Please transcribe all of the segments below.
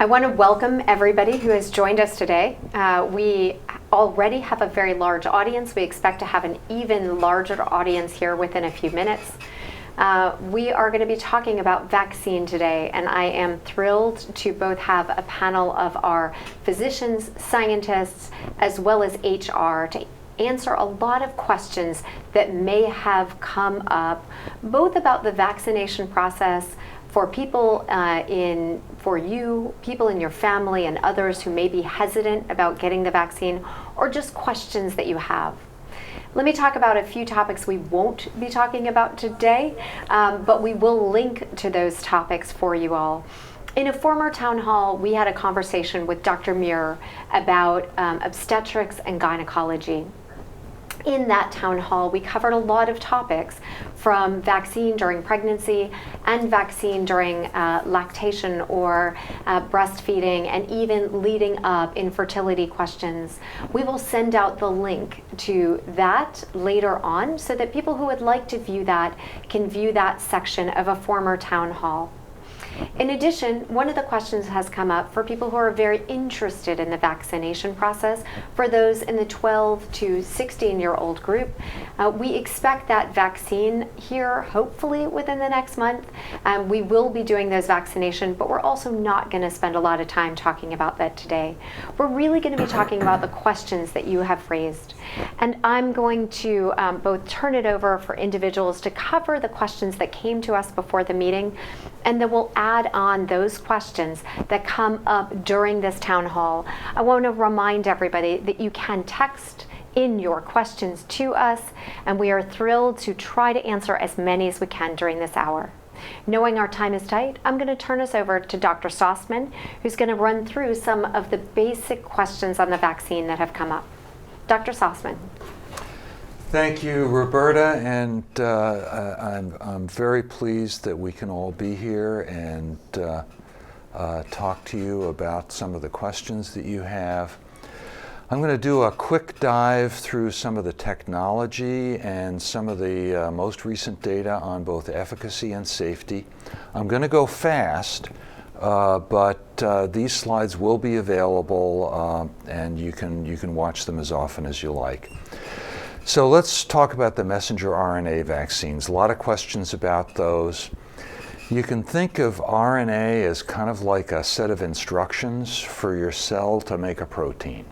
I want to welcome everybody who has joined us today. We already have a very large audience. We expect to have an even larger audience here within a few minutes. We are going to be talking about vaccine today, and I am thrilled to both have a panel of our physicians, scientists, as well as HR to answer a lot of questions that may have come up, both about the vaccination process for people people in your family and others who may be hesitant about getting the vaccine, or just questions that you have. Let me talk about a few topics we won't be talking about today, but we will link to those topics for you all. In a former town hall, we had a conversation with Dr. Muir about obstetrics and gynecology. In that town hall, we covered a lot of topics, from vaccine during pregnancy and vaccine during lactation or breastfeeding, and even leading up infertility questions. We will send out the link to that later on so that people who would like to view that can view that section of a former town hall. In addition, one of the questions has come up for people who are very interested in the vaccination process. For those in the 12 to 16-year-old group, we expect that vaccine here, hopefully within the next month. We will be doing those vaccinations, but we're also not going to spend a lot of time talking about that today. We're really going to be talking about the questions that you have raised. And I'm going to both turn it over for individuals to cover the questions that came to us before the meeting, and then we'll add on those questions that come up during this town hall. I want to remind everybody that you can text in your questions to us, and we are thrilled to try to answer as many as we can during this hour. Knowing our time is tight, I'm going to turn us over to Dr. Sostman, who's going to run through some of the basic questions on the vaccine that have come up. Dr. Sostman. Thank you, Roberta, and I'm very pleased that we can all be here and talk to you about some of the questions that you have. I'm going to do a quick dive through some of the technology and some of the most recent data on both efficacy and safety. I'm going to go fast, but these slides will be available, and you can watch them as often as you like. So let's talk about the messenger RNA vaccines. A lot of questions about those. You can think of RNA as kind of like a set of instructions for your cell to make a protein.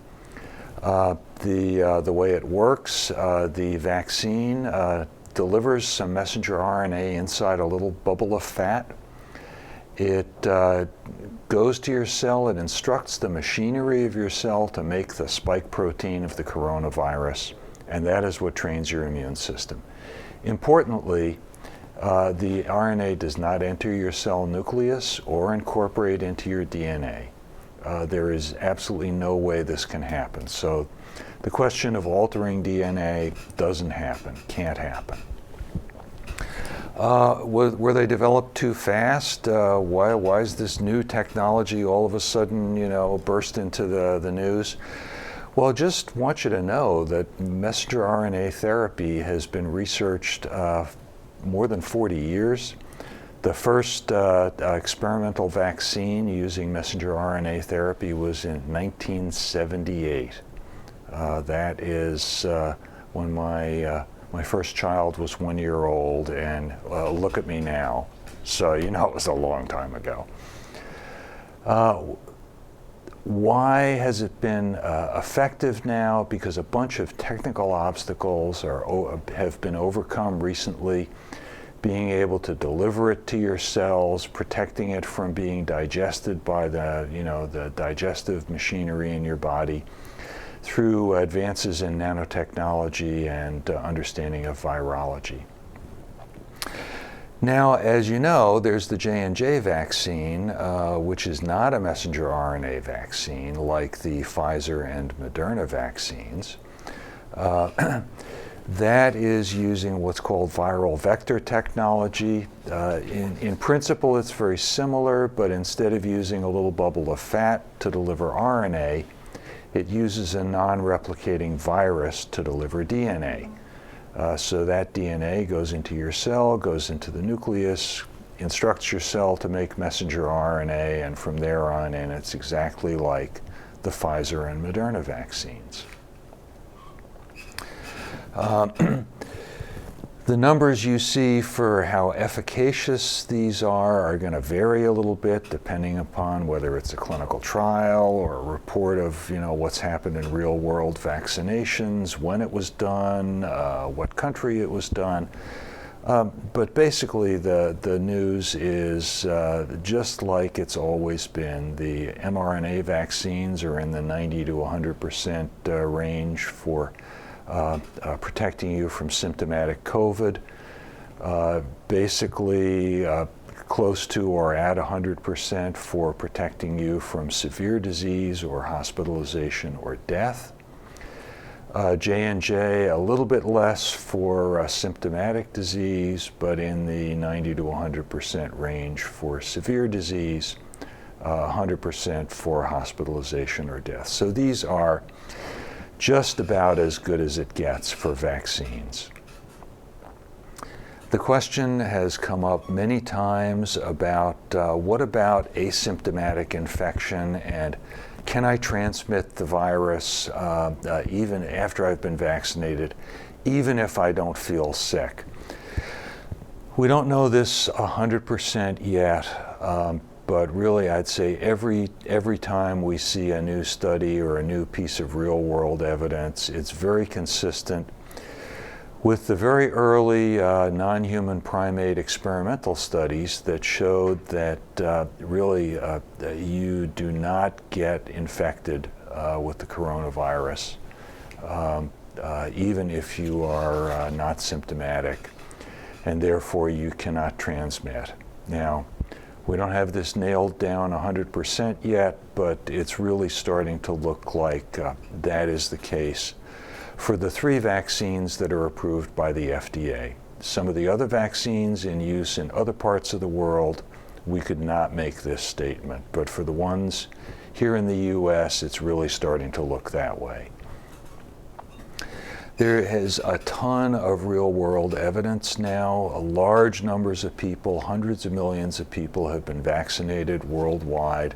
The way it works, the vaccine delivers some messenger RNA inside a little bubble of fat. It goes to your cell, it instructs the machinery of your cell to make the spike protein of the coronavirus. And that is what trains your immune system. Importantly, the RNA does not enter your cell nucleus or incorporate into your DNA. There is absolutely no way this can happen. So the question of altering DNA doesn't happen, can't happen. Were they developed too fast? Why is this new technology all of a sudden, burst into the news? Well, just want you to know that messenger RNA therapy has been researched more than 40 years. The first experimental vaccine using messenger RNA therapy was in 1978. That is when my first child was 1 year old, and look at me now. So it was a long time ago. Why has it been effective now? Because a bunch of technical obstacles have been overcome recently. Being able to deliver it to your cells, protecting it from being digested by the digestive machinery in your body, through advances in nanotechnology and understanding of virology. Now, as you know, there's the J&J vaccine, which is not a messenger RNA vaccine like the Pfizer and Moderna vaccines. That is using what's called viral vector technology. In principle, it's very similar, but instead of using a little bubble of fat to deliver RNA, it uses a non-replicating virus to deliver DNA. So that DNA goes into your cell, goes into the nucleus, instructs your cell to make messenger RNA, and from there on in, it's exactly like the Pfizer and Moderna vaccines. The numbers you see for how efficacious these are going to vary a little bit depending upon whether it's a clinical trial or a report of, what's happened in real-world vaccinations, when it was done, what country it was done. But basically, the news is just like it's always been. The mRNA vaccines are in the 90 to 100% range for protecting you from symptomatic COVID, basically close to or at 100% for protecting you from severe disease or hospitalization or death. J&J a little bit less for symptomatic disease, but in the 90 to 100% range for severe disease, 100% for hospitalization or death. So these are just about as good as it gets for vaccines. The question has come up many times about what about asymptomatic infection, and can I transmit the virus even after I've been vaccinated, even if I don't feel sick? We don't know this 100% yet. But really, I'd say every time we see a new study or a new piece of real-world evidence, it's very consistent with the very early non-human primate experimental studies that showed that really you do not get infected with the coronavirus, even if you are not symptomatic, and therefore you cannot transmit. Now, we don't have this nailed down 100% yet, but it's really starting to look like that is the case for the 3 vaccines that are approved by the FDA. Some of the other vaccines in use in other parts of the world, we could not make this statement. But for the ones here in the US, it's really starting to look that way. There is a ton of real-world evidence now. Large numbers of people, hundreds of millions of people have been vaccinated worldwide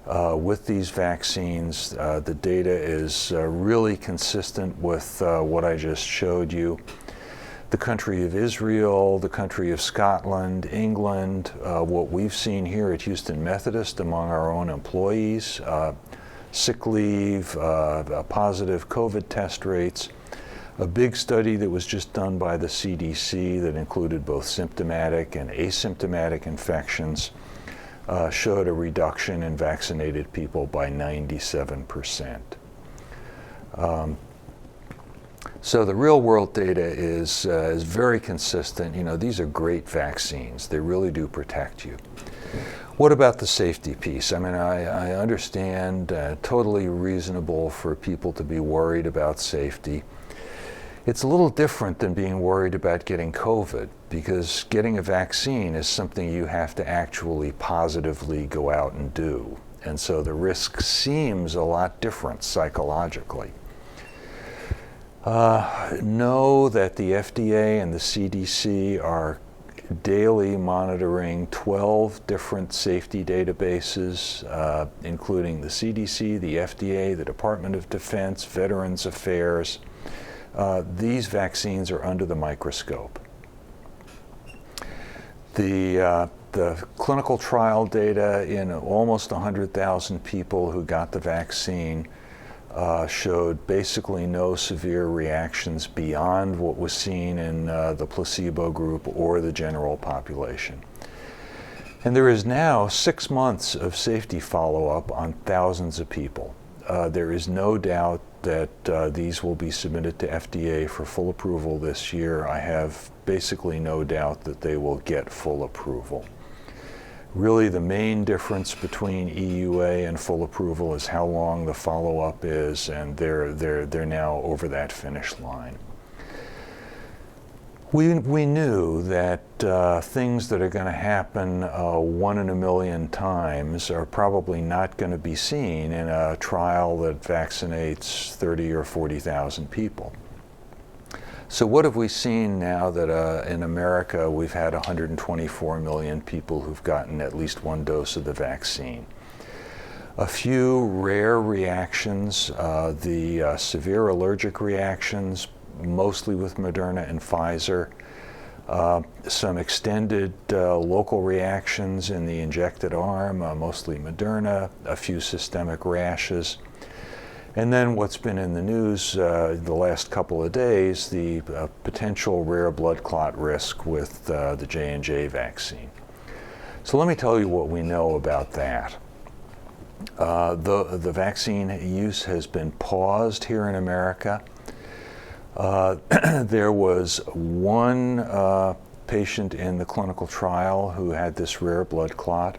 with these vaccines. The data is really consistent with what I just showed you. The country of Israel, the country of Scotland, England, what we've seen here at Houston Methodist among our own employees, sick leave, positive COVID test rates. A big study that was just done by the CDC that included both symptomatic and asymptomatic infections showed a reduction in vaccinated people by 97%. So the real world data is very consistent. These are great vaccines. They really do protect you. What about the safety piece? I mean, I understand totally reasonable for people to be worried about safety. It's a little different than being worried about getting COVID, because getting a vaccine is something you have to actually positively go out and do. And so the risk seems a lot different psychologically. Know that the FDA and the CDC are daily monitoring 12 different safety databases, including the CDC, the FDA, the Department of Defense, Veterans Affairs. These vaccines are under the microscope. The clinical trial data in almost 100,000 people who got the vaccine showed basically no severe reactions beyond what was seen in the placebo group or the general population. And there is now 6 months of safety follow-up on thousands of people. There is no doubt that these will be submitted to FDA for full approval this year. I have basically no doubt that they will get full approval. Really, the main difference between EUA and full approval is how long the follow-up is, and they're now over that finish line. We knew that things that are going to happen 1 in a million times are probably not going to be seen in a trial that vaccinates 30 or 40,000 people. So what have we seen now that in America we've had 124 million people who've gotten at least one dose of the vaccine? A few rare reactions, the severe allergic reactions, mostly with Moderna and Pfizer, some extended local reactions in the injected arm, mostly Moderna, a few systemic rashes. And then what's been in the news the last couple of days, the potential rare blood clot risk with the J&J vaccine. So let me tell you what we know about that. The vaccine use has been paused here in America. There was one patient in the clinical trial who had this rare blood clot.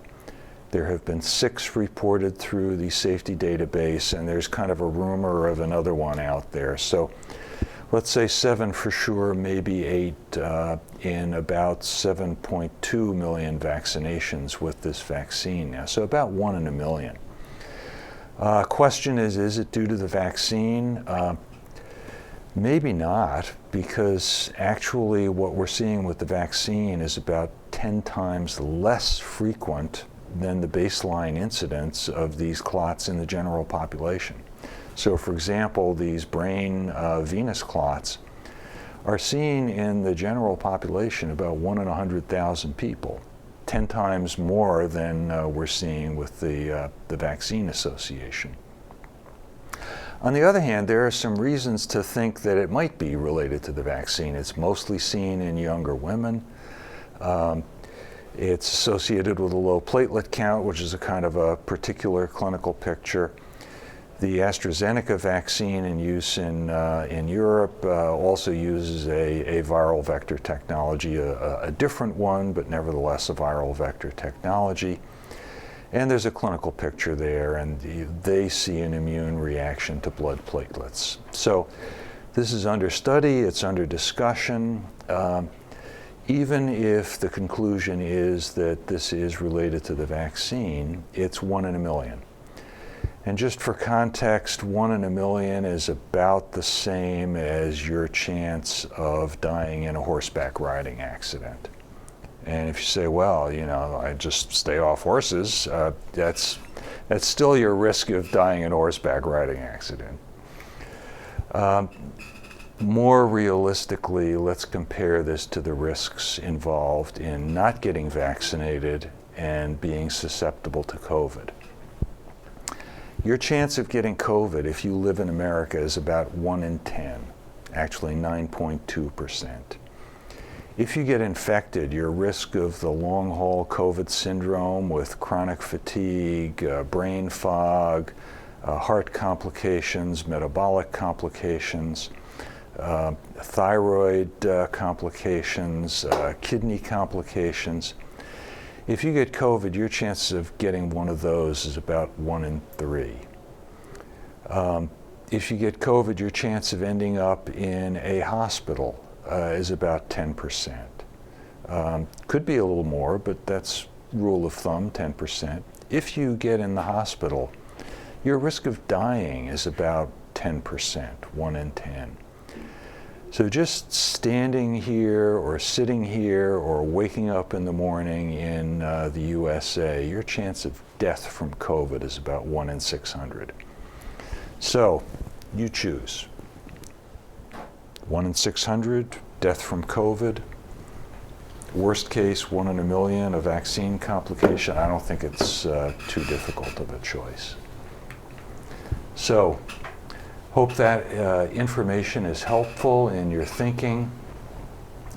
There have been 6 reported through the safety database, and there's kind of a rumor of another one out there. So let's say 7 for sure, maybe 8 in about 7.2 million vaccinations with this vaccine now. So about 1 in a million. Question is it due to the vaccine? Maybe not, because actually what we're seeing with the vaccine is about 10 times less frequent than the baseline incidence of these clots in the general population. So for example, these brain venous clots are seen in the general population about 1 in 100,000 people, 10 times more than we're seeing with the vaccine association. On the other hand, there are some reasons to think that it might be related to the vaccine. It's mostly seen in younger women. It's associated with a low platelet count, which is a kind of a particular clinical picture. The AstraZeneca vaccine in use in Europe also uses a viral vector technology, a different one, but nevertheless a viral vector technology. And there's a clinical picture there, and they see an immune reaction to blood platelets. So this is under study, it's under discussion. Even if the conclusion is that this is related to the vaccine, it's 1 in a million. And just for context, 1 in a million is about the same as your chance of dying in a horseback riding accident. And if you say, well, you know, I just stay off horses, that's still your risk of dying in a horseback riding accident. More realistically, let's compare this to the risks involved in not getting vaccinated and being susceptible to COVID. Your chance of getting COVID, if you live in America, is about 1 in 10, actually 9.2%. If you get infected, your risk of the long-haul COVID syndrome with chronic fatigue, brain fog, heart complications, metabolic complications, thyroid complications, kidney complications. If you get COVID, your chances of getting one of those is about 1 in 3. If you get COVID, your chance of ending up in a hospital is about 10%. Could be a little more, but that's rule of thumb, 10%. If you get in the hospital, your risk of dying is about 10%, 1 in 10. So just standing here or sitting here or waking up in the morning in the USA, your chance of death from COVID is about 1 in 600. So you choose. 1 in 600, death from COVID. Worst case, 1 in a million, a vaccine complication. I don't think it's too difficult of a choice. So, hope that information is helpful in your thinking.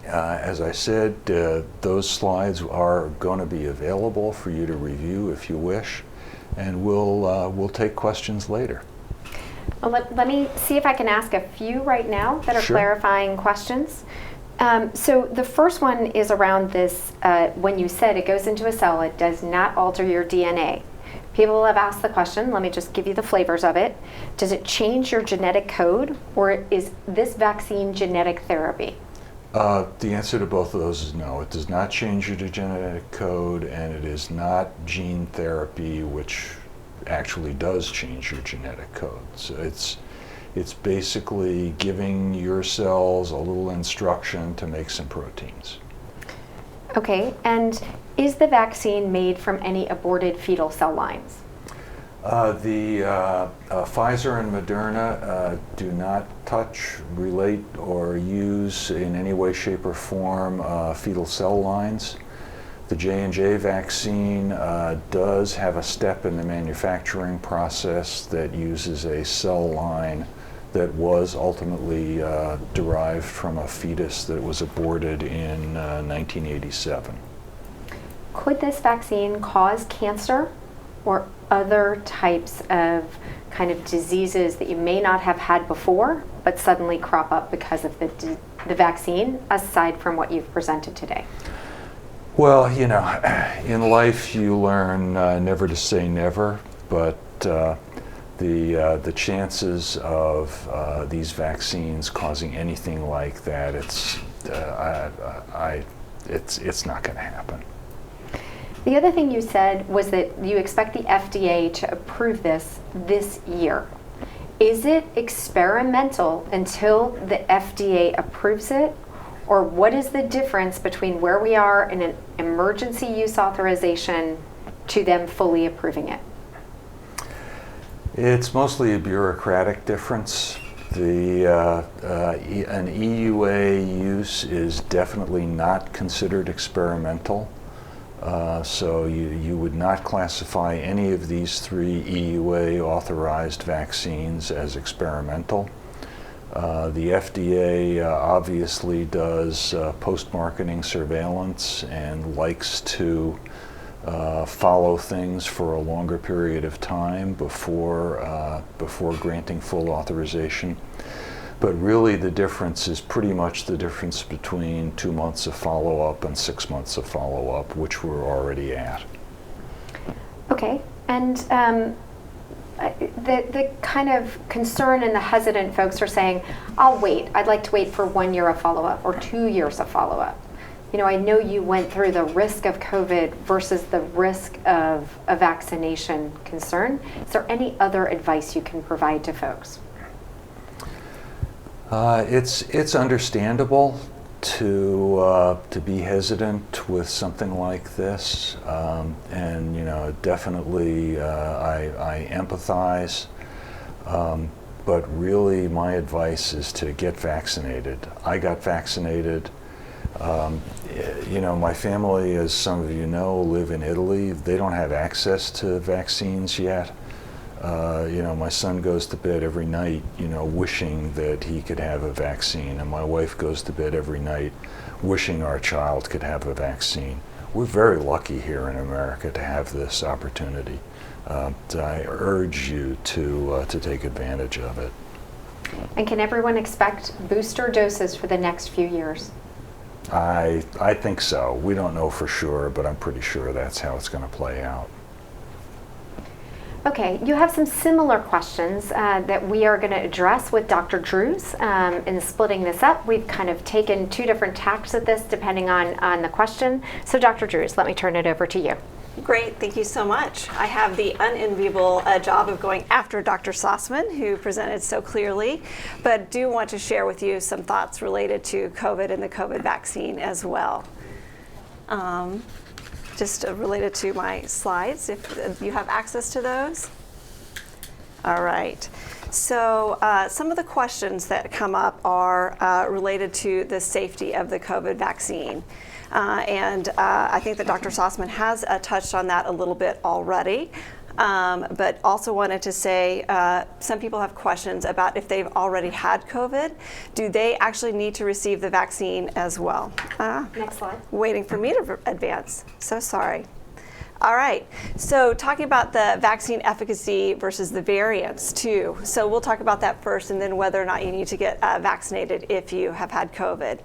As I said, those slides are going to be available for you to review if you wish, and we'll take questions later. Well, let me see if I can ask a few right now that are Sure. clarifying questions. So the first one is around this, when you said it goes into a cell, it does not alter your DNA. People have asked the question, let me just give you the flavors of it. Does it change your genetic code, or is this vaccine genetic therapy? The answer to both of those is no. It does not change your genetic code, and it is not gene therapy, which actually does change your genetic code. So It's basically giving your cells a little instruction to make some proteins. Okay, and is the vaccine made from any aborted fetal cell lines? The Pfizer and Moderna do not touch, relate, or use in any way, shape, or form fetal cell lines. The J&J vaccine does have a step in the manufacturing process that uses a cell line that was ultimately derived from a fetus that was aborted in 1987. Could this vaccine cause cancer or other types of kind of diseases that you may not have had before, but suddenly crop up because of the vaccine, aside from what you've presented today? Well, you know, in life you learn never to say never, but the chances of these vaccines causing anything like that, it's not going to happen. The other thing you said was that you expect the FDA to approve this year. Is it experimental until the FDA approves it? Or what is the difference between where we are in an emergency use authorization to them fully approving it? It's mostly a bureaucratic difference. An EUA use is definitely not considered experimental. So you would not classify any of these 3 EUA authorized vaccines as experimental. The FDA obviously does post-marketing surveillance and likes to follow things for a longer period of time before granting full authorization. But really the difference is pretty much the difference between 2 months of follow-up and 6 months of follow-up, which we're already at. Okay, and the kind of concern and the hesitant folks are saying, I'll wait. I'd like to wait for 1 year of follow-up or 2 years of follow-up. You know, I know you went through the risk of COVID versus the risk of a vaccination concern. Is there any other advice you can provide to folks? It's understandable to be hesitant with something like this, and you know, definitely I empathize. But really, my advice is to get vaccinated. I got vaccinated. You know, my family, as some of you know, live in Italy. They don't have access to vaccines yet. You know, my son goes to bed every night, you know, wishing that he could have a vaccine, and my wife goes to bed every night wishing our child could have a vaccine. We're very lucky here in America to have this opportunity. I urge you to take advantage of it. And can everyone expect booster doses for the next few years? I think so. We don't know for sure, but I'm pretty sure that's how it's going to play out. Okay, you have some similar questions that we are going to address with Dr. Drews in splitting this up. We've kind of taken 2 different tacks at this depending on the question. So Dr. Drews, let me turn it over to you. Great, thank you so much. I have the unenviable job of going after Dr. Sostman, who presented so clearly, but do want to share with you some thoughts related to COVID and the COVID vaccine as well. Just related to my slides, if you have access to those. All right. So some of the questions that come up are related to the safety of the COVID vaccine. And I think that Dr. Sostman has touched on that a little bit already. But also wanted to say some people have questions about if they've already had COVID, do they actually need to receive the vaccine as well? Next slide. Waiting for me to advance. So sorry. All right, so talking about the vaccine efficacy versus the variants too. So we'll talk about that first and then whether or not you need to get vaccinated if you have had COVID.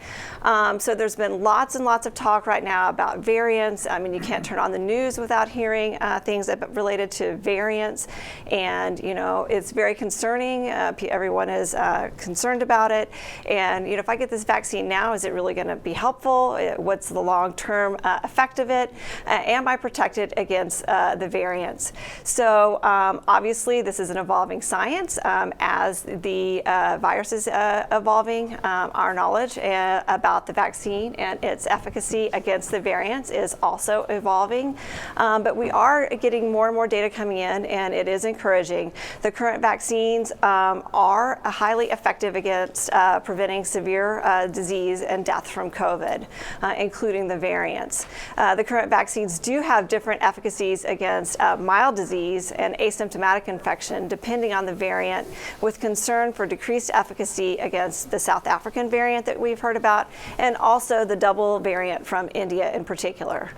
So there's been lots and lots of talk right now about variants. I mean, you can't turn on the news without hearing things related to variants. And, you know, it's very concerning. Everyone is concerned about it. And, you know, if I get this vaccine now, is it really going to be helpful? What's the long-term effect of it? Am I protected protected against the variants. So obviously this is an evolving science. As the virus is evolving, our knowledge about the vaccine and its efficacy against the variants is also evolving. But we are getting more and more data coming in, and it is encouraging. The current vaccines are highly effective against preventing severe disease and death from COVID, including the variants. The current vaccines do have different efficacies against mild disease and asymptomatic infection, depending on the variant, with concern for decreased efficacy against the South African variant that we've heard about, and also the double variant from India in particular.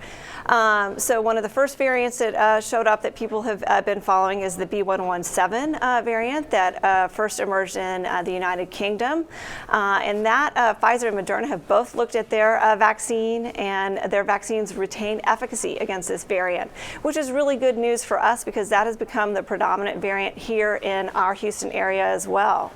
So one of the first variants that showed up that people have been following is the B117 variant that first emerged in the United Kingdom. And that Pfizer and Moderna have both looked at their vaccine, and their vaccines retain efficacy against this variant, which is really good news for us because that has become the predominant variant here in our Houston area as well.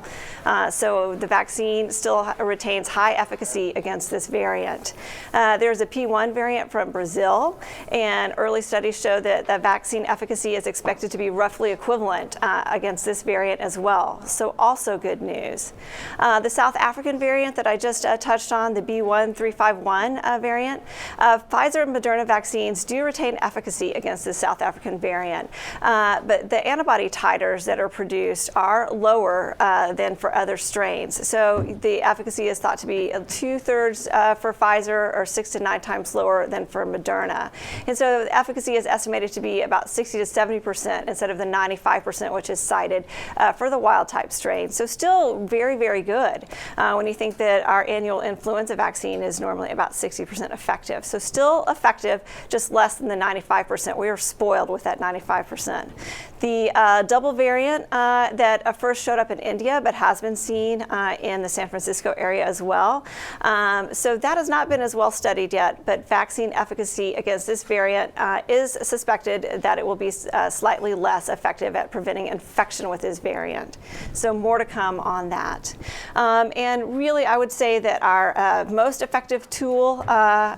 So the vaccine still retains high efficacy against this variant. There's a P1 variant from Brazil, and early studies show that the vaccine efficacy is expected to be roughly equivalent against this variant as well. So also good news. The South African variant that I just touched on, the B1351 variant, Pfizer and Moderna vaccines do retain efficacy against the South African variant, but the antibody titers that are produced are lower than for other strains. So the efficacy is thought to be 2/3 for Pfizer, or 6 to 9 times lower than for Moderna. And so the efficacy is estimated to be about 60 to 70% instead of the 95% which is cited for the wild type strain. So still very, very good when you think that our annual influenza vaccine is normally about 60% effective. So still effective, just less than the 95%. We are spoiled with that 95%. The double variant that first showed up in India but has been seen in the San Francisco area as well. So that has not been as well studied yet, but vaccine efficacy against this variant is suspected that it will be slightly less effective at preventing infection with this variant. So more to come on that. And really, I would say that our most effective tool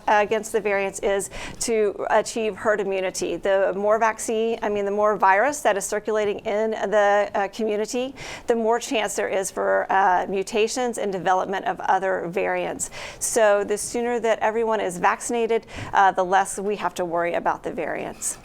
against the variants is to achieve herd immunity. The more the more virus that is circulating in the community, the more chance there is for mutations and development of other variants. So the sooner that everyone is vaccinated, the less we have to worry about the variants.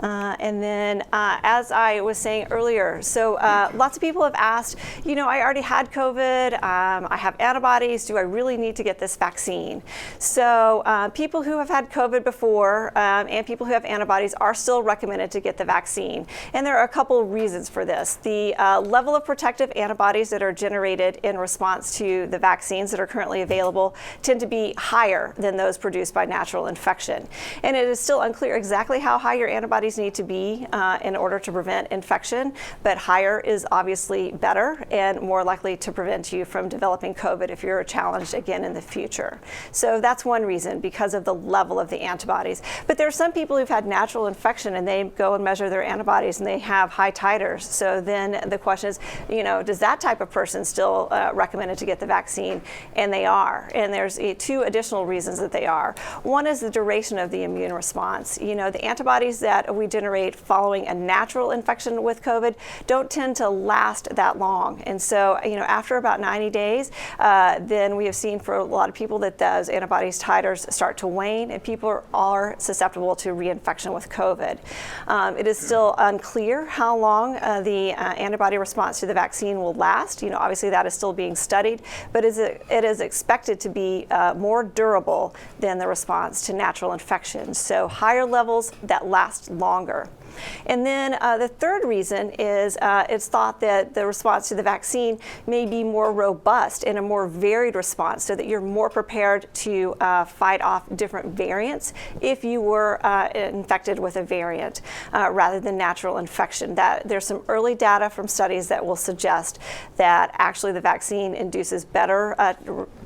And then, as I was saying earlier, so lots of people have asked, I already had COVID, I have antibodies, do I really need to get this vaccine? So people who have had COVID before and people who have antibodies are still recommended to get the vaccine. And there are a couple of reasons for this. The level of protective antibodies that are generated in response to the vaccines that are currently available tend to be higher than those produced by natural infection. And it is still unclear exactly how high your antibodies need to be in order to prevent infection, but higher is obviously better and more likely to prevent you from developing COVID if you're challenged again in the future. So that's one reason, because of the level of the antibodies. But there are some people who've had natural infection and they go and measure their antibodies and they have high titers. So then the question is, does that type of person still recommended to get the vaccine? And they are. And there's two additional reasons that they are. One is the duration of the immune response. The antibodies that we generate following a natural infection with COVID don't tend to last that long. And so, after about 90 days, then we have seen for a lot of people that those antibodies titers start to wane and people are susceptible to reinfection with COVID. It is still unclear how long the antibody response to the vaccine will last. Obviously that is still being studied, but it is expected to be more durable than the response to natural infections. So higher levels that last longer. And then the third reason is it's thought that the response to the vaccine may be more robust and a more varied response, so that you're more prepared to fight off different variants if you were infected with a variant rather than natural infection. There's some early data from studies that will suggest that actually the vaccine induces better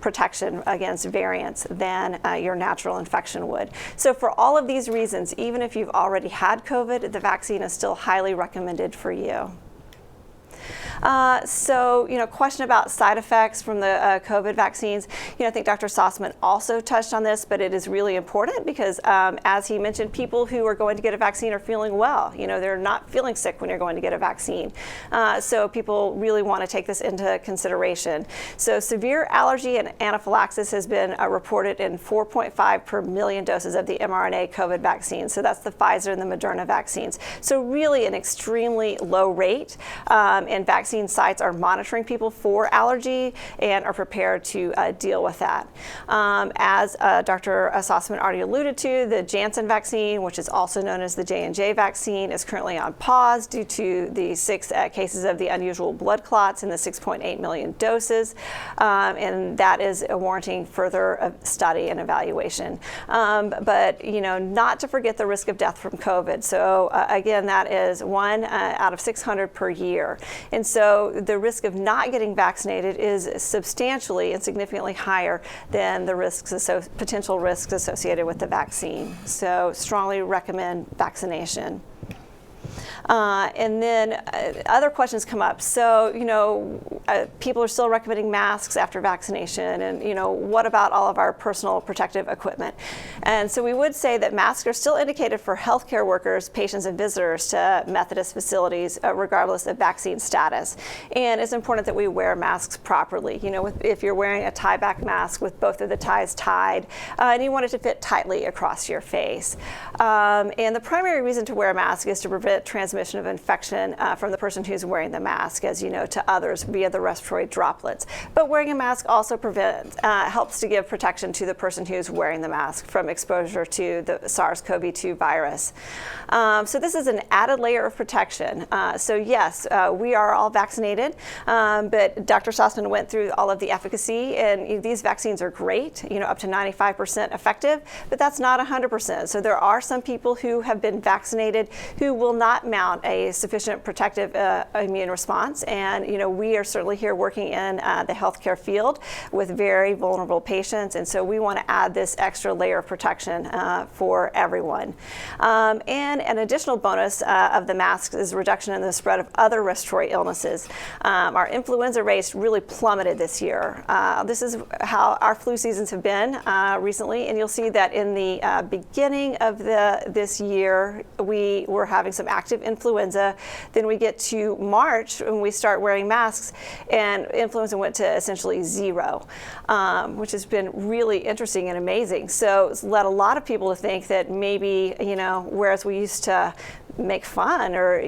protection against variants than your natural infection would. So for all of these reasons, even if you've already had COVID, the vaccine is still highly recommended for you. So, question about side effects from the COVID vaccines. I think Dr. Sostman also touched on this, but it is really important because, as he mentioned, people who are going to get a vaccine are feeling well. They're not feeling sick when you're going to get a vaccine. So people really want to take this into consideration. So severe allergy and anaphylaxis has been reported in 4.5 per million doses of the mRNA COVID vaccine. So that's the Pfizer and the Moderna vaccines. So really an extremely low rate. And vaccine sites are monitoring people for allergy and are prepared to deal with that. As Dr. Sostman already alluded to, the Janssen vaccine, which is also known as the J&J vaccine, is currently on pause due to the 6 cases of the unusual blood clots in the 6.8 million doses. And that is warranting further study and evaluation. But, not to forget the risk of death from COVID. So again, that is 1 out of 600 per year. And so the risk of not getting vaccinated is substantially and significantly higher than the potential risks associated with the vaccine. So strongly recommend vaccination. And then other questions come up. So, people are still recommending masks after vaccination, and, what about all of our personal protective equipment? And so we would say that masks are still indicated for healthcare workers, patients, and visitors to Methodist facilities, regardless of vaccine status. And it's important that we wear masks properly. If you're wearing a tie-back mask with both of the ties tied, and you want it to fit tightly across your face. And the primary reason to wear a mask is to prevent transmission of infection from the person who's wearing the mask, as you know, to others via the respiratory droplets. But wearing a mask also helps to give protection to the person who's wearing the mask from exposure to the SARS-CoV-2 virus. So this is an added layer of protection. So yes, we are all vaccinated, but Dr. Sostman went through all of the efficacy, and these vaccines are great, up to 95% effective, but that's not 100%. So there are some people who have been vaccinated who will not mount a sufficient protective immune response, and we are certainly here working in the healthcare field with very vulnerable patients, and so we want to add this extra layer of protection for everyone. And an additional bonus of the masks is reduction in the spread of other respiratory illnesses. Our influenza rates really plummeted this year. This is how our flu seasons have been recently, and you'll see that in the beginning of this year we were having some active influenza. Then we get to March when we start wearing masks, and influenza went to essentially 0, which has been really interesting and amazing. So it's led a lot of people to think that maybe, whereas we used to make fun or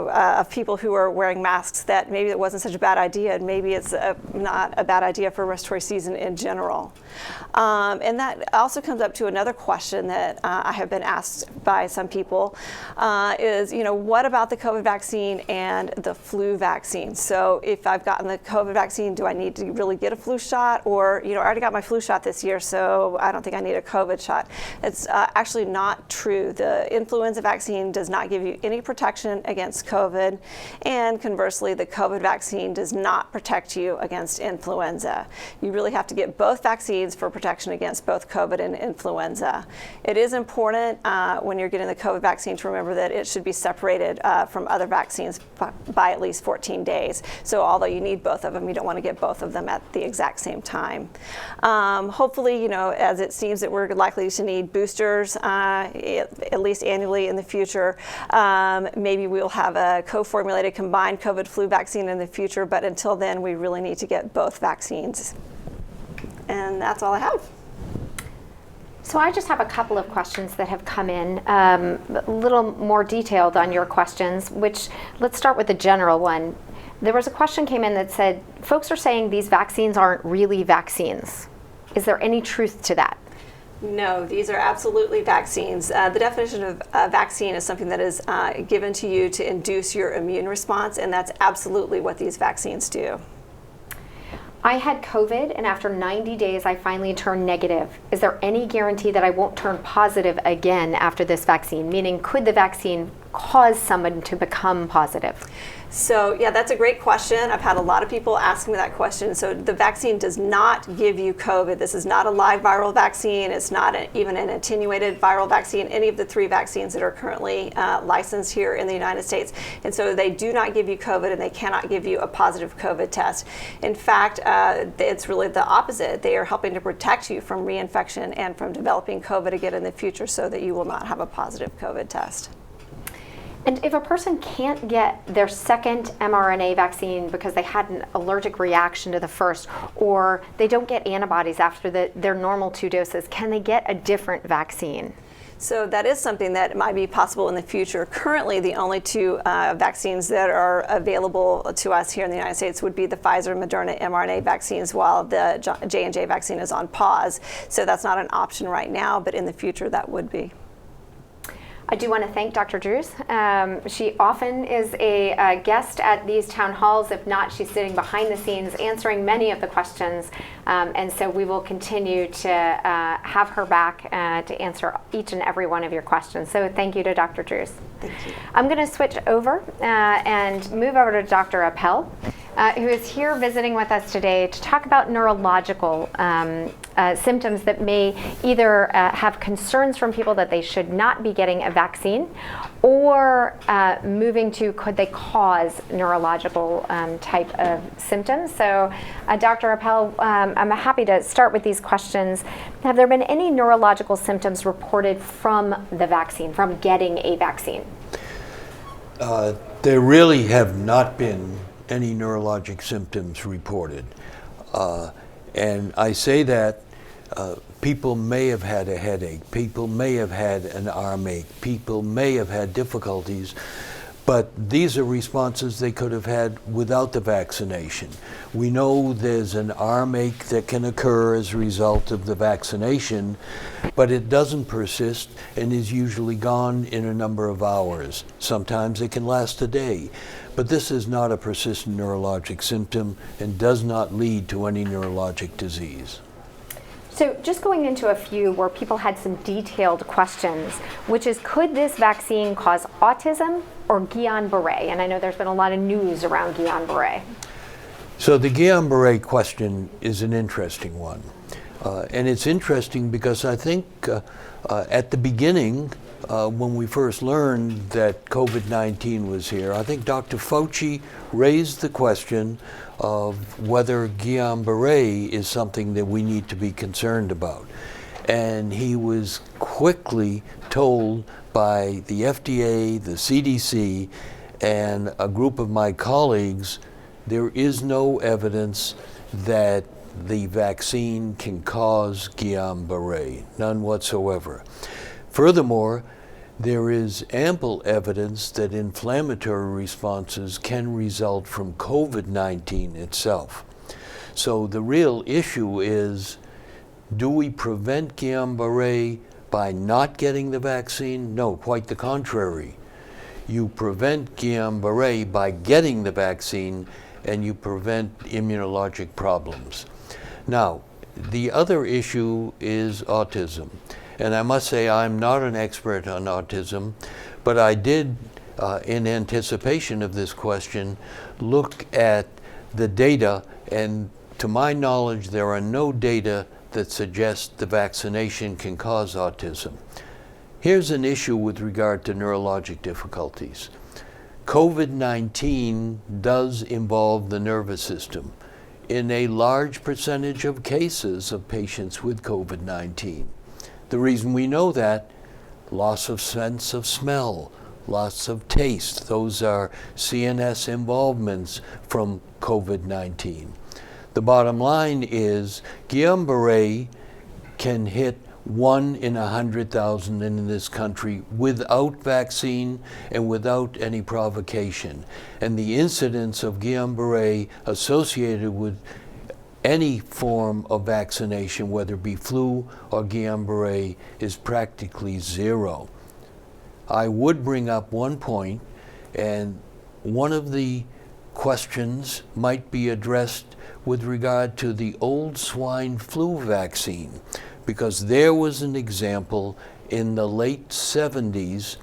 of people who are wearing masks, that maybe it wasn't such a bad idea, and maybe it's not a bad idea for respiratory season in general. And that also comes up to another question that I have been asked by some people is, what about the COVID vaccine and the flu vaccine? So if I've gotten the COVID vaccine, do I need to really get a flu shot? Or, I already got my flu shot this year, so I don't think I need a COVID shot. It's actually not true. The influenza vaccine does not give you any protection against COVID, and conversely, the COVID vaccine does not protect you against influenza. You really have to get both vaccines for protection against both COVID and influenza. It is important when you're getting the COVID vaccine to remember that it should be separated from other vaccines by at least 14 days. So although you need both of them, you don't want to get both of them at the exact same time. Hopefully, as it seems that we're likely to need boosters at least annually in the future, maybe we'll have a co-formulated combined COVID flu vaccine in the future, but until then, we really need to get both vaccines. And that's all I have. So I just have a couple of questions that have come in, a little more detailed on your questions, which let's start with the general one. There was a question came in that said, folks are saying these vaccines aren't really vaccines. Is there any truth to that? No, these are absolutely vaccines. The definition of a vaccine is something that is given to you to induce your immune response, and that's absolutely what these vaccines do. I had COVID, and after 90 days, I finally turned negative. Is there any guarantee that I won't turn positive again after this vaccine? Meaning, could the vaccine cause someone to become positive? So yeah, that's a great question. I've had a lot of people asking me that question. So the vaccine does not give you COVID. This is not a live viral vaccine. It's not even an attenuated viral vaccine, any of the 3 vaccines that are currently licensed here in the United States. And so they do not give you COVID, and they cannot give you a positive COVID test. In fact, it's really the opposite. They are helping to protect you from reinfection and from developing COVID again in the future so that you will not have a positive COVID test. And if a person can't get their second mRNA vaccine because they had an allergic reaction to the first, or they don't get antibodies after their normal 2 doses, can they get a different vaccine? So that is something that might be possible in the future. Currently, the only 2 vaccines that are available to us here in the United States would be the Pfizer and Moderna mRNA vaccines, while the J&J vaccine is on pause. So that's not an option right now, but in the future that would be. I do want to thank Dr. Drews. She often is a guest at these town halls. If not, she's sitting behind the scenes answering many of the questions. And so we will continue to have her back to answer each and every one of your questions. So thank you to Dr. Drews. Thank you. I'm going to switch over and move over to Dr. Appel, who is here visiting with us today to talk about neurological symptoms that may either have concerns from people that they should not be getting a vaccine, or moving to could they cause neurological type of symptoms. So Dr. Appel, I'm happy to start with these questions. Have there been any neurological symptoms reported from the vaccine, from getting a vaccine? There really have not been any neurologic symptoms reported. And I say that people may have had a headache, people may have had an arm ache, people may have had difficulties, but these are responses they could have had without the vaccination. We know there's an arm ache that can occur as a result of the vaccination, but it doesn't persist and is usually gone in a number of hours. Sometimes it can last a day. But this is not a persistent neurologic symptom and does not lead to any neurologic disease. So just going into a few where people had some detailed questions, which is, could this vaccine cause autism or Guillain-Barré? And I know there's been a lot of news around Guillain-Barré. So the Guillain-Barré question is an interesting one. And it's interesting because I think at the beginning, when we first learned that COVID-19 was here, I think Dr. Fauci raised the question of whether Guillain-Barré is something that we need to be concerned about. And he was quickly told by the FDA, the CDC, and a group of my colleagues, there is no evidence that the vaccine can cause Guillain-Barré, none whatsoever. Furthermore, there is ample evidence that inflammatory responses can result from COVID-19 itself. So the real issue is, do we prevent Guillain-Barré by not getting the vaccine? No, quite the contrary. You prevent Guillain-Barré by getting the vaccine, and you prevent immunologic problems. Now, the other issue is autism. And I must say I'm not an expert on autism, but I did, in anticipation of this question, look at the data, and to my knowledge there are no data that suggest the vaccination can cause autism. Here's an issue with regard to neurologic difficulties. COVID-19 does involve the nervous system in a large percentage of cases of patients with COVID-19. The reason we know that, loss of sense of smell, loss of taste, those are CNS involvements from COVID-19. The bottom line is Guillain-Barré can hit 1 in 100,000 in this country without vaccine and without any provocation. And the incidence of Guillain-Barré associated with any form of vaccination, whether it be flu or Guillain-Barré, is practically zero. I would bring up one point, and one of the questions might be addressed with regard to the old swine flu vaccine, because there was an example in the late 70s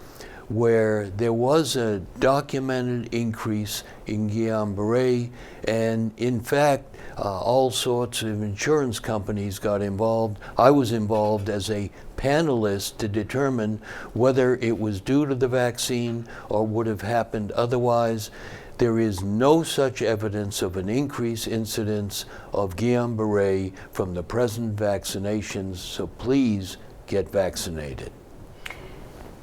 where there was a documented increase in Guillain-Barré, and in fact, all sorts of insurance companies got involved. I was involved as a panelist to determine whether it was due to the vaccine or would have happened otherwise. There is no such evidence of an increased incidence of Guillain-Barré from the present vaccinations, so please get vaccinated.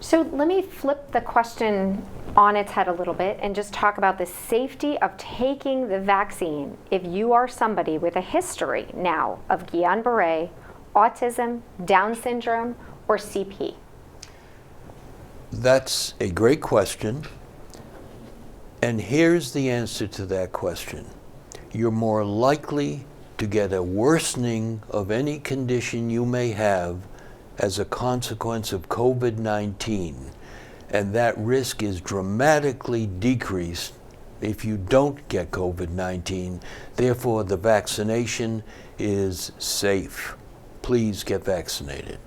So let me flip the question on its head a little bit and just talk about the safety of taking the vaccine if you are somebody with a history now of Guillain-Barré, autism, Down syndrome, or CP. That's a great question. And here's the answer to that question. You're more likely to get a worsening of any condition you may have as a consequence of COVID-19, and that risk is dramatically decreased if you don't get COVID-19. Therefore, the vaccination is safe. Please get vaccinated.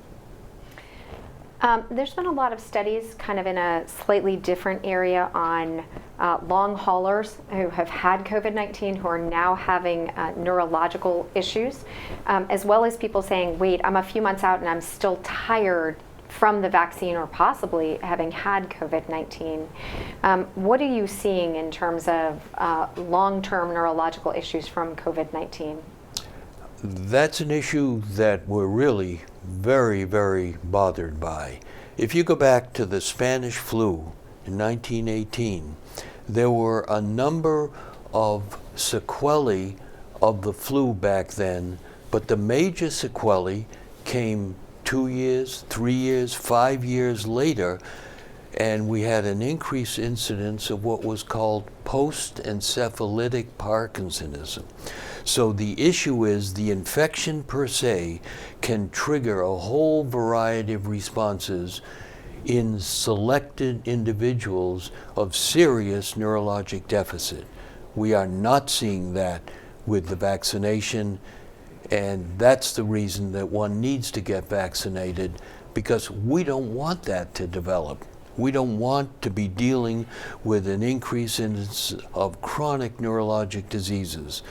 There's been a lot of studies kind of in a slightly different area on long haulers who have had COVID-19 who are now having neurological issues, as well as people saying, wait, I'm a few months out and I'm still tired from the vaccine or possibly having had COVID-19. What are you seeing in terms of long-term neurological issues from COVID-19? That's an issue that we're really very, very bothered by. If you go back to the Spanish flu in 1918, there were a number of sequelae of the flu back then, but the major sequelae came 2 years, 3 years, 5 years later, and we had an increased incidence of what was called post-encephalitic Parkinsonism. So the issue is the infection per se can trigger a whole variety of responses in selected individuals of serious neurologic deficit. We are not seeing that with the vaccination, and that's the reason that one needs to get vaccinated, because we don't want that to develop. We don't want to be dealing with an increase in of chronic neurologic diseases,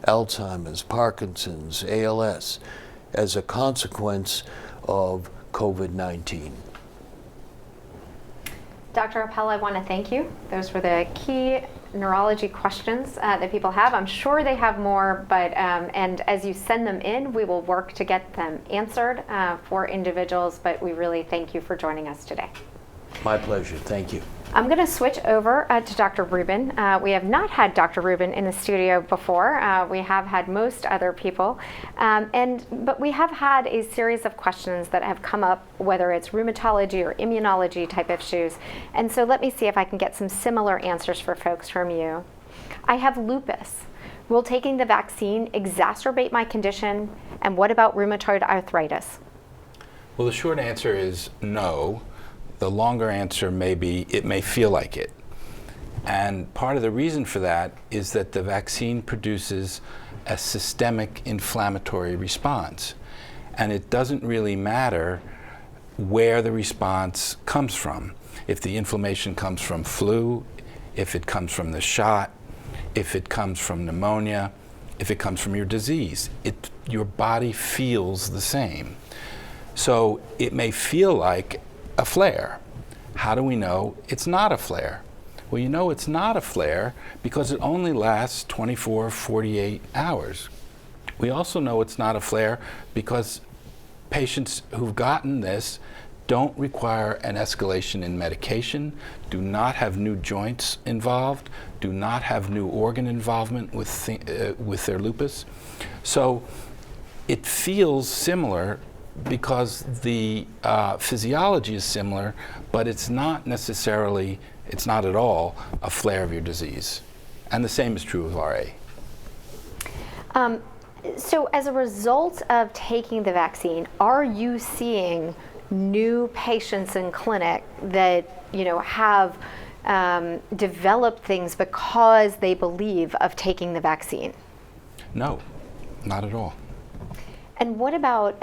Alzheimer's, Parkinson's, ALS, as a consequence of COVID-19. Dr. Appel, I want to thank you. Those were the key neurology questions that people have. I'm sure they have more, but and as you send them in, we will work to get them answered for individuals, but we really thank you for joining us today. My pleasure. Thank you. I'm going to switch over to Dr. Rubin. We have not had Dr. Rubin in the studio before. We have had most other people, but we have had a series of questions that have come up, whether it's rheumatology or immunology type issues. And so let me see if I can get some similar answers for folks from you. I have lupus. Will taking the vaccine exacerbate my condition? And what about rheumatoid arthritis? Well, the short answer is no. The longer answer may be it may feel like it. And part of the reason for that is that the vaccine produces a systemic inflammatory response. And it doesn't really matter where the response comes from. If the inflammation comes from flu, if it comes from the shot, if it comes from pneumonia, if it comes from your disease, your body feels the same. So it may feel like a flare. How do we know it's not a flare? Well, you know it's not a flare because it only lasts 24, 48 hours. We also know it's not a flare because patients who've gotten this don't require an escalation in medication, do not have new joints involved, do not have new organ involvement with their lupus. So it feels similar because the physiology is similar, but it's not necessarily, it's not at all a flare of your disease. And the same is true of RA. So as a result of taking the vaccine, are you seeing new patients in clinic that have developed things because they believe of taking the vaccine? No, not at all. And what about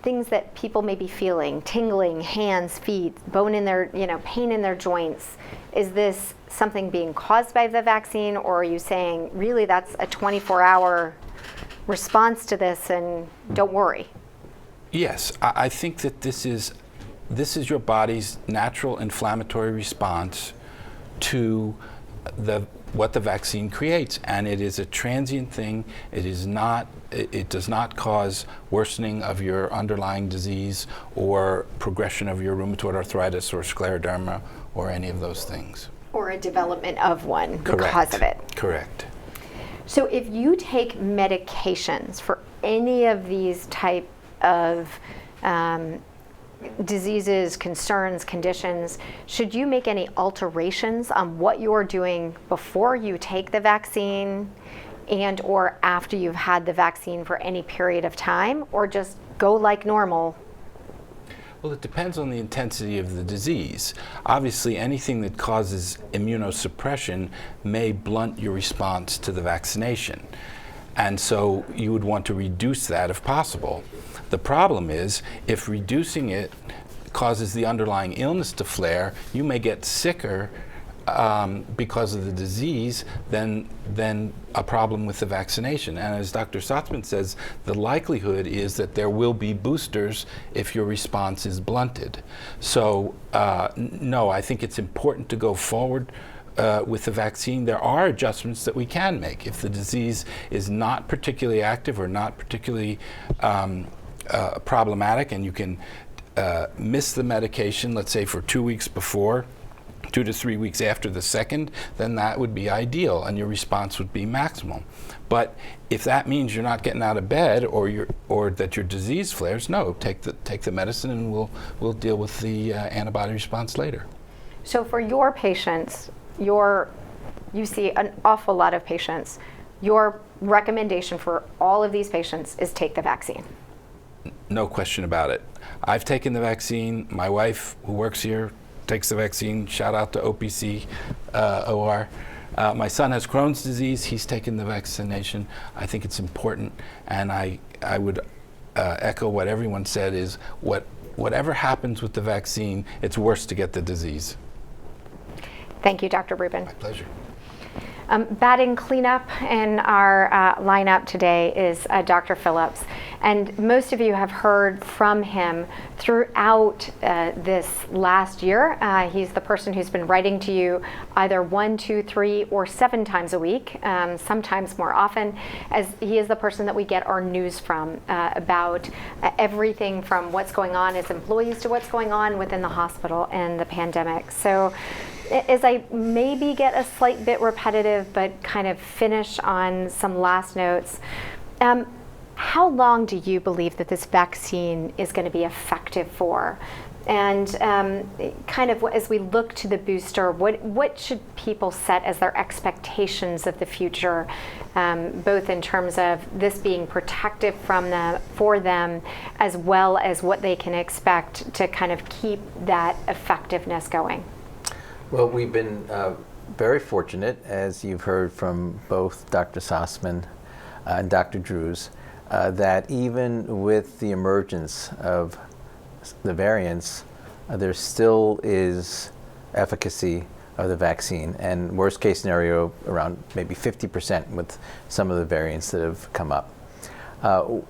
things that people may be feeling, tingling, hands, feet, bone in their, pain in their joints? Is this something being caused by the vaccine, or are you saying really that's a 24-hour response to this and don't worry? Yes, I think that this is your body's natural inflammatory response to what the vaccine creates, and it is a transient thing. It does not cause worsening of your underlying disease or progression of your rheumatoid arthritis or scleroderma or any of those things. Or a development of one because of it. Correct. So if you take medications for any of these type of diseases, concerns, conditions, should you make any alterations on what you're doing before you take the vaccine and or after you've had the vaccine for any period of time, or just go like normal? Well, it depends on the intensity of the disease. Obviously, anything that causes immunosuppression may blunt your response to the vaccination. And so you would want to reduce that if possible. The problem is, if reducing it causes the underlying illness to flare, you may get sicker because of the disease than a problem with the vaccination. And as Dr. Sostman says, the likelihood is that there will be boosters if your response is blunted. So no, I think it's important to go forward with the vaccine. There are adjustments that we can make. If the disease is not particularly active or not particularly problematic, and you can miss the medication, let's say for 2 weeks before, 2 to 3 weeks after the second, then that would be ideal and your response would be maximal. But if that means you're not getting out of bed or that your disease flares, no, take the medicine and we'll deal with the antibody response later. So for your patients, you see an awful lot of patients. Your recommendation for all of these patients is take the vaccine. No question about it. I've taken the vaccine. My wife, who works here, takes the vaccine. Shout out to OPC OR. My son has Crohn's disease. He's taken the vaccination. I think it's important, and I would echo what everyone said is whatever happens with the vaccine, it's worse to get the disease. Thank you, Dr. Rubin. My pleasure. Batting cleanup in our lineup today is Dr. Phillips. And most of you have heard from him throughout this last year. He's the person who's been writing to you either 1, 2, 3, or 7 times a week, sometimes more often, as he is the person that we get our news from about everything from what's going on as employees to what's going on within the hospital and the pandemic. So as I maybe get a slight bit repetitive, but kind of finish on some last notes, how long do you believe that this vaccine is going to be effective for? And kind of as we look to the booster, what should people set as their expectations of the future, both in terms of this being protective for them, as well as what they can expect to kind of keep that effectiveness going? Well, we've been very fortunate, as you've heard from both Dr. Sostman and Dr. Drews, that even with the emergence of the variants, there still is efficacy of the vaccine, and worst case scenario around maybe 50% with some of the variants that have come up.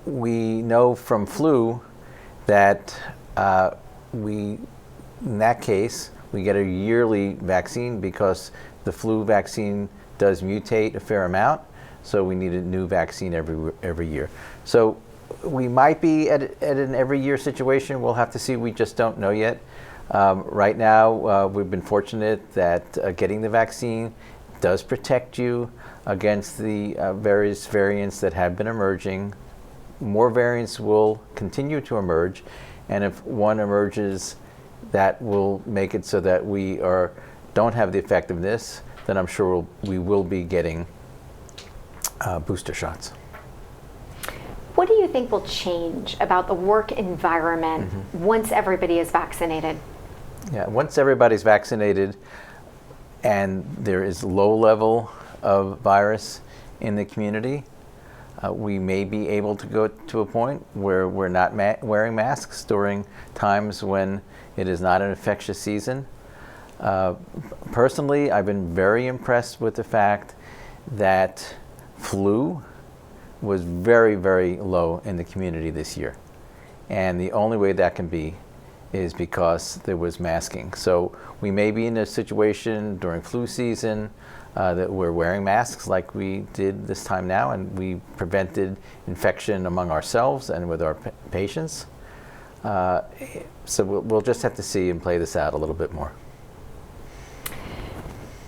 We know from flu that in that case, we get a yearly vaccine because the flu vaccine does mutate a fair amount, so we need a new vaccine every year. So we might be at an every year situation. We'll have to see. We just don't know yet. Right now, we've been fortunate that getting the vaccine does protect you against the various variants that have been emerging. More variants will continue to emerge, and if one emerges that will make it so that we don't have the effectiveness, then I'm sure we will be getting booster shots. What do you think will change about the work environment once everybody is vaccinated? Yeah, once everybody's vaccinated and there is low level of virus in the community, We may be able to go to a point where we're not wearing masks during times when it is not an infectious season. Personally, I've been very impressed with the fact that flu was very, very low in the community this year. And the only way that can be is because there was masking. So we may be in a situation during flu season that we're wearing masks like we did this time now, and we prevented infection among ourselves and with our patients. So we'll just have to see and play this out a little bit more.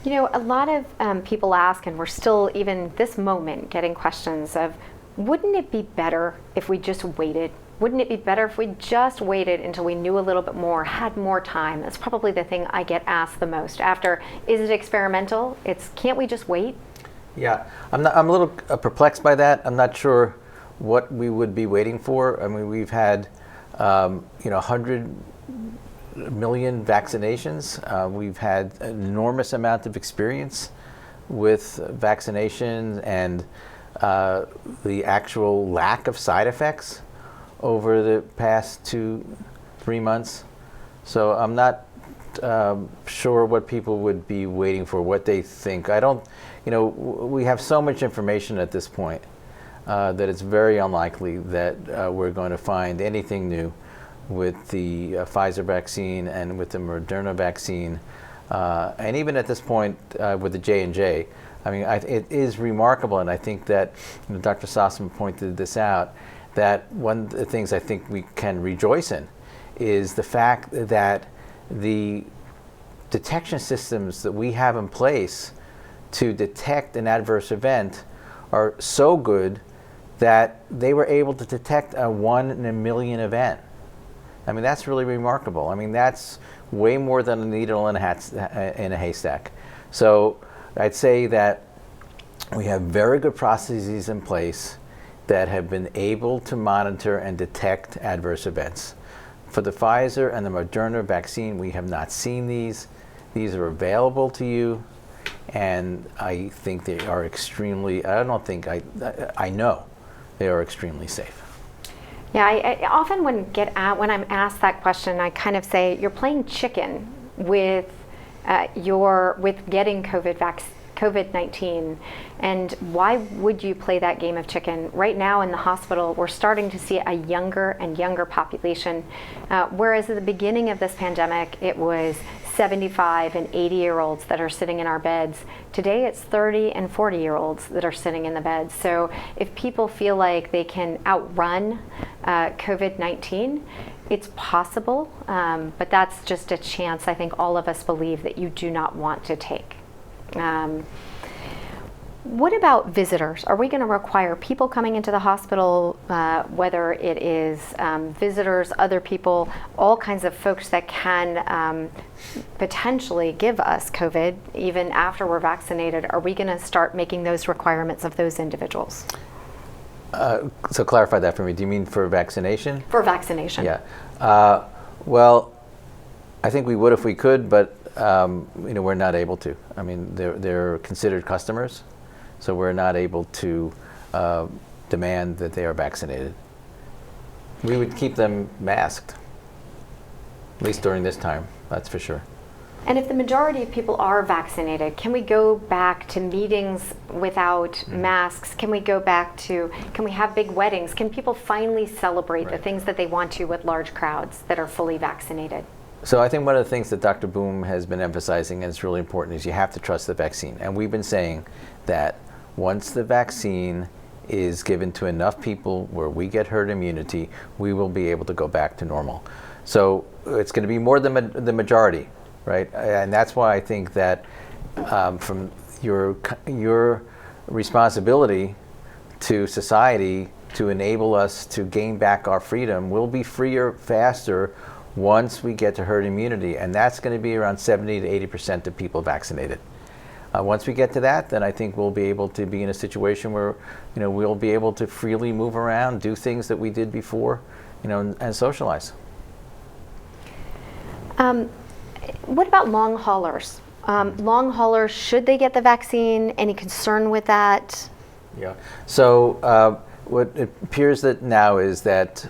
You know, a lot of people ask, and we're still, even this moment, getting questions of, wouldn't it be better if we just waited? Wouldn't it be better if we just waited until we knew a little bit more, had more time? That's probably the thing I get asked the most. After, is it experimental? Can't we just wait? Yeah, I'm a little perplexed by that. I'm not sure what we would be waiting for. I mean, we've had 100 million vaccinations. We've had an enormous amount of experience with vaccinations and the actual lack of side effects over the past 2-3 months. So I'm not sure what people would be waiting for, what they think. We have so much information at this point that it's very unlikely that we're going to find anything new with the Pfizer vaccine and with the Moderna vaccine. And even at this point with the J&J, I mean, it is remarkable, and I think that Dr. Sostman pointed this out, that one of the things I think we can rejoice in is the fact that the detection systems that we have in place to detect an adverse event are so good that they were able to detect a 1 in a million event. I mean, that's really remarkable. I mean, that's way more than a needle in a haystack. So I'd say that we have very good processes in place that have been able to monitor and detect adverse events. For the Pfizer and the Moderna vaccine, we have not seen these. These are available to you, and I think they are extremely, I know they are extremely safe. Yeah, I often when I'm asked that question, I kind of say, you're playing chicken with getting COVID-19, and why would you play that game of chicken? Right now in the hospital, we're starting to see a younger and younger population, whereas at the beginning of this pandemic, it was 75 and 80-year-olds that are sitting in our beds. Today, it's 30 and 40-year-olds that are sitting in the beds. So if people feel like they can outrun COVID-19, it's possible, but that's just a chance I think all of us believe that you do not want to take. What about visitors? Are we going to require people coming into the hospital, whether it is visitors, other people, all kinds of folks that can potentially give us COVID even after we're vaccinated? Are we going to start making those requirements of those individuals? So clarify that for me. Do you mean for vaccination? For vaccination. Yeah. Well, I think we would if we could, but we're not able to. I mean, they're considered customers, so we're not able to demand that they are vaccinated. We would keep them masked, at least during this time, that's for sure. And if the majority of people are vaccinated, can we go back to meetings without masks? Can we have big weddings? Can people finally celebrate the things that they want to with large crowds that are fully vaccinated? So I think one of the things that Dr. Boom has been emphasizing, and it's really important, is you have to trust the vaccine. And we've been saying that once the vaccine is given to enough people where we get herd immunity, we will be able to go back to normal. So it's going to be more than the majority, right? And that's why I think that from your responsibility to society to enable us to gain back our freedom, we'll be freer faster once we get to herd immunity, and that's going to be around 70 to 80% of people vaccinated. Once we get to that, then I think we'll be able to be in a situation where, we'll be able to freely move around, do things that we did before, and socialize. What about long haulers? Long haulers, should they get the vaccine? Any concern with that? Yeah. So what it appears that now is that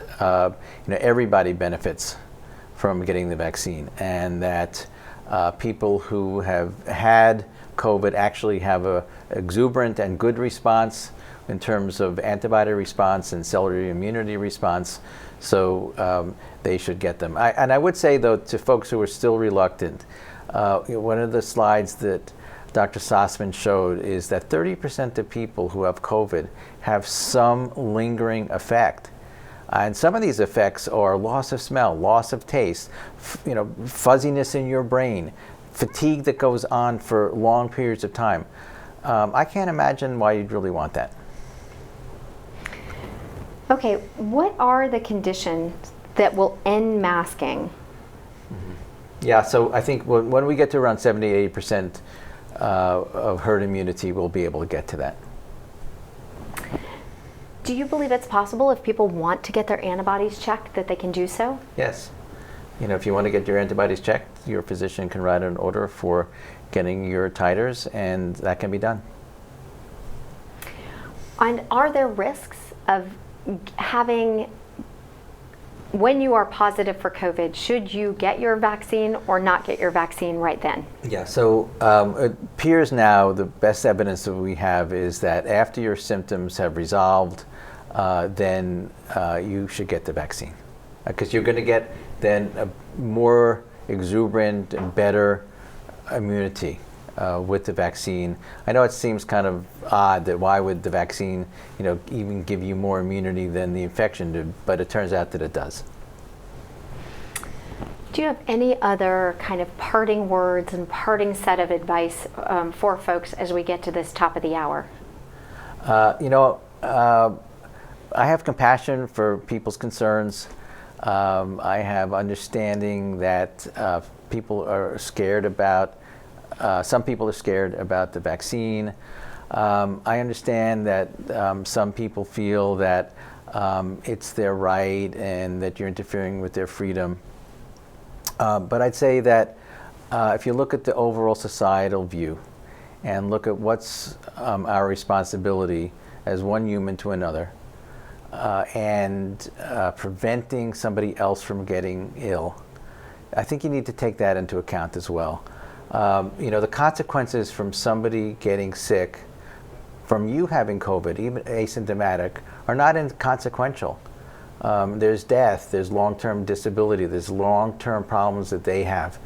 everybody benefits from getting the vaccine, and that people who have had COVID actually have a exuberant and good response in terms of antibody response and cellular immunity response. So they should get them. And I would say, though, to folks who are still reluctant, one of the slides that Dr. Sostman showed is that 30% of people who have COVID have some lingering effect. And some of these effects are loss of smell, loss of taste, fuzziness in your brain, fatigue that goes on for long periods of time. I can't imagine why you'd really want that. Okay, what are the conditions that will end masking? Yeah, so I think when we get to around 70, 80% of herd immunity, we'll be able to get to that. Do you believe it's possible, if people want to get their antibodies checked, that they can do so? Yes. If you want to get your antibodies checked, your physician can write an order for getting your titers, and that can be done. And are there risks of having, when you are positive for COVID, should you get your vaccine or not get your vaccine right then? Yeah, so it appears now the best evidence that we have is that after your symptoms have resolved, then you should get the vaccine. Because you're going to get then a more exuberant and better immunity with the vaccine. I know it seems kind of odd that why would the vaccine, even give you more immunity than the infection did, but it turns out that it does. Do you have any other kind of parting words and parting set of advice for folks as we get to this top of the hour? I have compassion for people's concerns. I have understanding that people are scared about, some people are scared about the vaccine. I understand that some people feel that it's their right and that you're interfering with their freedom. But I'd say that if you look at the overall societal view and look at what's our responsibility as one human to another, and preventing somebody else from getting ill, I think you need to take that into account as well. The consequences from somebody getting sick, from you having COVID, even asymptomatic, are not inconsequential. There's death, there's long-term disability, there's long-term problems that they have.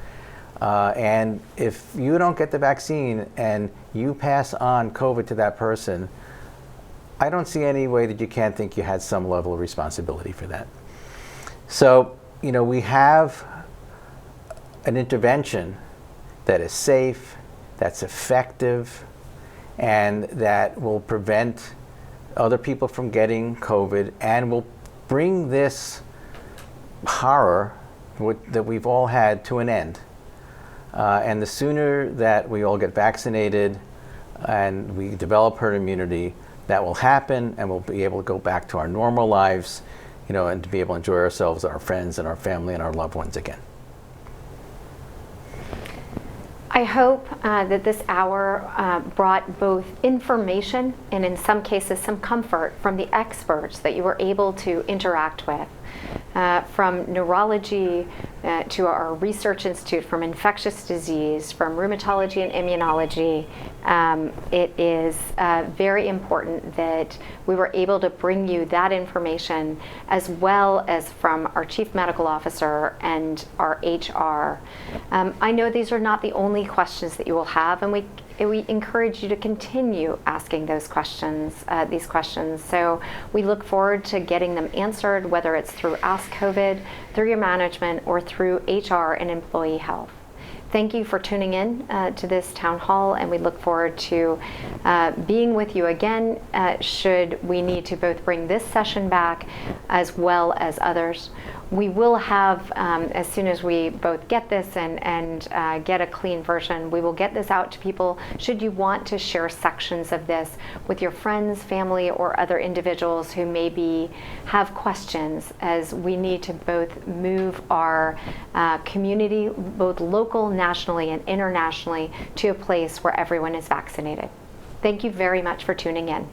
And if you don't get the vaccine and you pass on COVID to that person, I don't see any way that you can't think you had some level of responsibility for that. So, we have an intervention that is safe, that's effective, and that will prevent other people from getting COVID and will bring this horror that we've all had to an end. And the sooner that we all get vaccinated and we develop herd immunity, that will happen, and we'll be able to go back to our normal lives, and to be able to enjoy ourselves, our friends and our family and our loved ones again. I hope that this hour brought both information and in some cases some comfort from the experts that you were able to interact with. From neurology to our research institute, from infectious disease, from rheumatology and immunology. It is very important that we were able to bring you that information, as well as from our chief medical officer and our HR. I know these are not the only questions that you will have, and we encourage you to continue asking these questions. So we look forward to getting them answered, whether it's through Ask COVID, through your management, or through HR and employee health. Thank you for tuning in to this town hall, and we look forward to being with you again should we need to both bring this session back as well as others. We will have, as soon as we both get this and get a clean version, we will get this out to people should you want to share sections of this with your friends, family, or other individuals who maybe have questions, as we need to both move our community, both local, nationally, and internationally, to a place where everyone is vaccinated. Thank you very much for tuning in.